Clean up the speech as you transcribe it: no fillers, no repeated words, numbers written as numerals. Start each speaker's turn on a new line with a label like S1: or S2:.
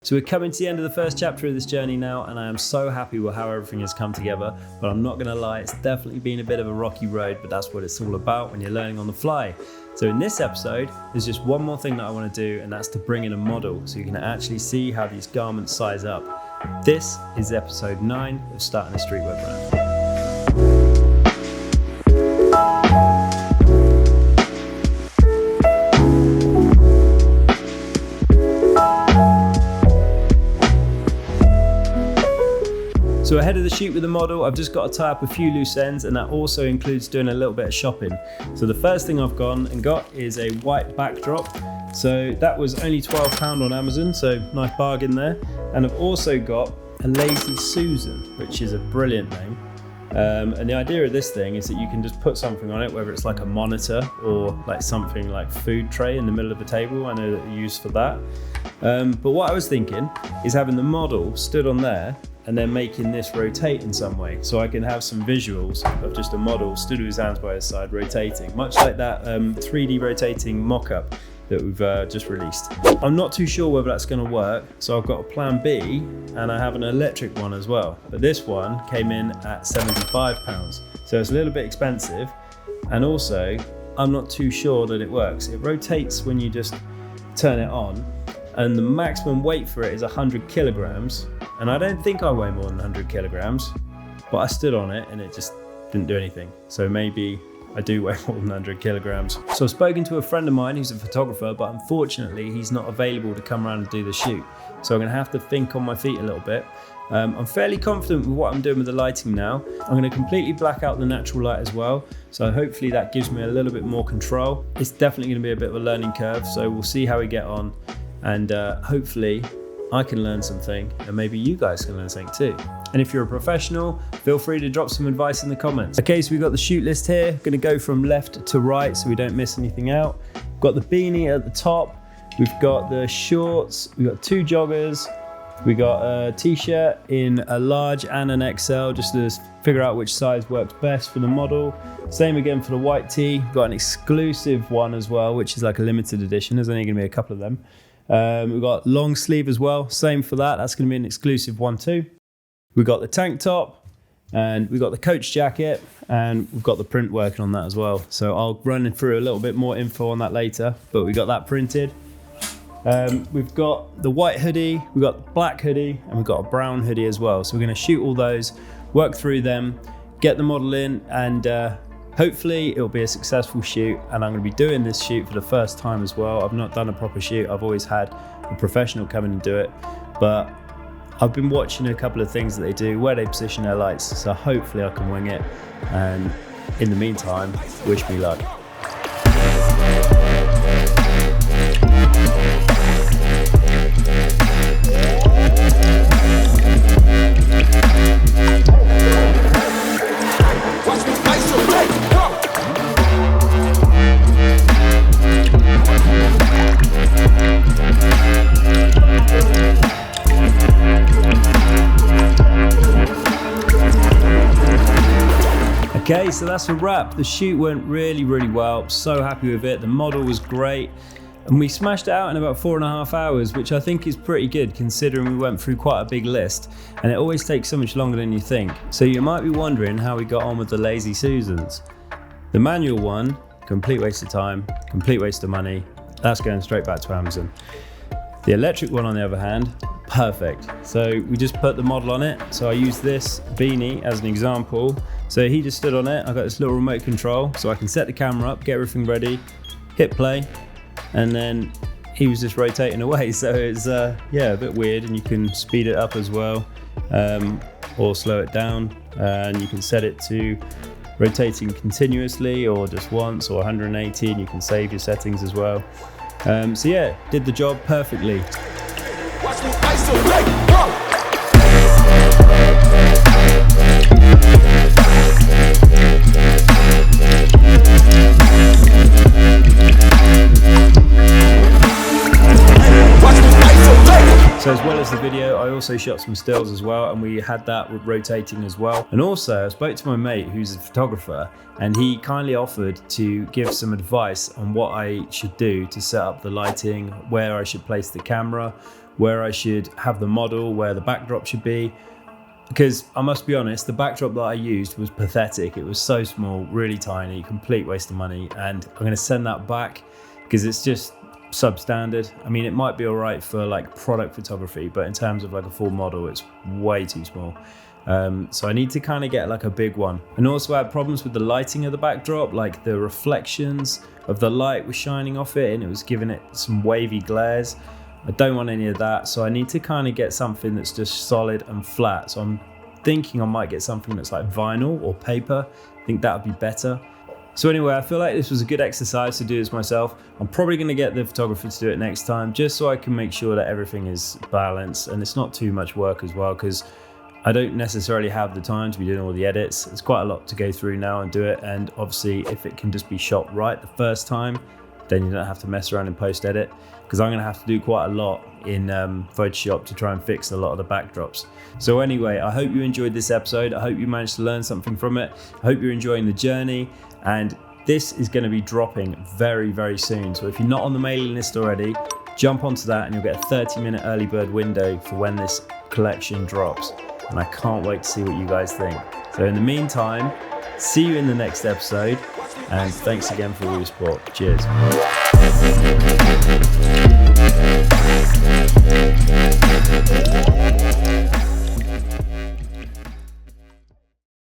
S1: So we're coming to the end of the first chapter of this journey now, and I am so happy with how everything has come together, but I'm not gonna lie, it's definitely been a bit of a rocky road, but that's what it's all about when you're learning on the fly. So in this episode, there's just one more thing that I wanna do, and that's to bring in a model so you can actually see how these garments size up. This is episode 9 of starting a streetwear brand. So ahead of the shoot with the model, I've just got to tie up a few loose ends, and that also includes doing a little bit of shopping. So the first thing I've gone and got is a white backdrop. So that was only £12 on Amazon, so nice bargain there. And I've also got a Lazy Susan, which is a brilliant name. And the idea of this thing is that you can just put something on it, whether it's like a monitor or like something like food tray in the middle of the table. I know that they're used for that. But what I was thinking is having the model stood on there and then making this rotate in some way. So I can have some visuals of just a model stood with his hands by his side rotating, much like that 3D rotating mock-up that we've just released. I'm not too sure whether that's gonna work, so I've got a plan B, and I have an electric one as well. But this one came in at £75. So it's a little bit expensive, and also I'm not too sure that it works. It rotates when you just turn it on, and the maximum weight for it is 100 kilograms. And I don't think I weigh more than 100 kilograms, but I stood on it and it just didn't do anything. So maybe I do weigh more than 100 kilograms. So I've spoken to a friend of mine who's a photographer, but unfortunately he's not available to come around and do the shoot. So I'm gonna have to think on my feet a little bit. I'm fairly confident with what I'm doing with the lighting now. I'm gonna completely black out the natural light as well. So hopefully that gives me a little bit more control. It's definitely gonna be a bit of a learning curve. So we'll see how we get on. And hopefully I can learn something, and maybe you guys can learn something too. And if you're a professional, feel free to drop some advice in the comments. Okay, so we've got the shoot list here. Gonna go from left to right so we don't miss anything out. We've got the beanie at the top. We've got the shorts. We've got 2 joggers. We got a t-shirt in a large and an XL, just to figure out which size works best for the model. Same again for the white tee. We've got an exclusive one as well, which is like a limited edition. There's only gonna be a couple of them. We've got long sleeve as well, same for that. That's gonna be an exclusive one too. We've got the tank top, and we've got the coach jacket, and we've got the print working on that as well. So I'll run through a little bit more info on that later, but we got that printed. We've got the white hoodie, we've got the black hoodie, and we've got a brown hoodie as well. So we're gonna shoot all those, work through them, get the model in, and hopefully it'll be a successful shoot. And I'm gonna be doing this shoot for the first time as well. I've not done a proper shoot. I've always had a professional come in and do it, but I've been watching a couple of things that they do, where they position their lights. So hopefully I can wing it. And in the meantime, wish me luck. Okay, so that's a wrap. The shoot went really well. So happy with it. The model was great. And we smashed it out in about 4.5 hours, which I think is pretty good considering we went through quite a big list. And it always takes so much longer than you think. So you might be wondering how we got on with the Lazy Susans. The manual one, complete waste of time, complete waste of money. That's going straight back to Amazon. The electric one, on the other hand, perfect. So we just put the model on it. So I used this beanie as an example. So he just stood on it. I've got this little remote control, so I can set the camera up, get everything ready, hit play, and then he was just rotating away. So it's yeah, a bit weird, and you can speed it up as well, or slow it down, and you can set it to rotating continuously or just once, or 180, and you can save your settings as well. So yeah, did the job perfectly. Watch me isolate, go! So as well as the video, I also shot some stills as well, and we had that with rotating as well. And also I spoke to my mate who's a photographer, and he kindly offered to give some advice on what I should do to set up the lighting, where I should place the camera, where I should have the model, where the backdrop should be. Because I must be honest, the backdrop that I used was pathetic. It was so small, really tiny, complete waste of money. And I'm going to send that back because it's just substandard. I mean, it might be all right for like product photography, but in terms of like a full model, it's way too small. So I need to kind of get like a big one. And also I had problems with the lighting of the backdrop, like the reflections of the light was shining off it and it was giving it some wavy glares. I don't want any of that, so I need to kind of get something that's just solid and flat. So I'm thinking I might get something that's like vinyl or paper. I think that would be better. So anyway, I feel like this was a good exercise to do this myself. I'm probably going to get the photographer to do it next time, just so I can make sure that everything is balanced and it's not too much work as well, because I don't necessarily have the time to be doing all the edits. It's quite a lot to go through now and do it. And obviously if it can just be shot right the first time, then you don't have to mess around in post-edit, because I'm going to have to do quite a lot in Photoshop to try and fix a lot of the backdrops. So anyway, I hope you enjoyed this episode. I hope you managed to learn something from it. I hope you're enjoying the journey, and this is going to be dropping very, very soon. So if you're not on the mailing list already, jump onto that and you'll get a 30-minute early bird window for when this collection drops. And I can't wait to see what you guys think. So in the meantime, see you in the next episode. And thanks again for all your support. Cheers.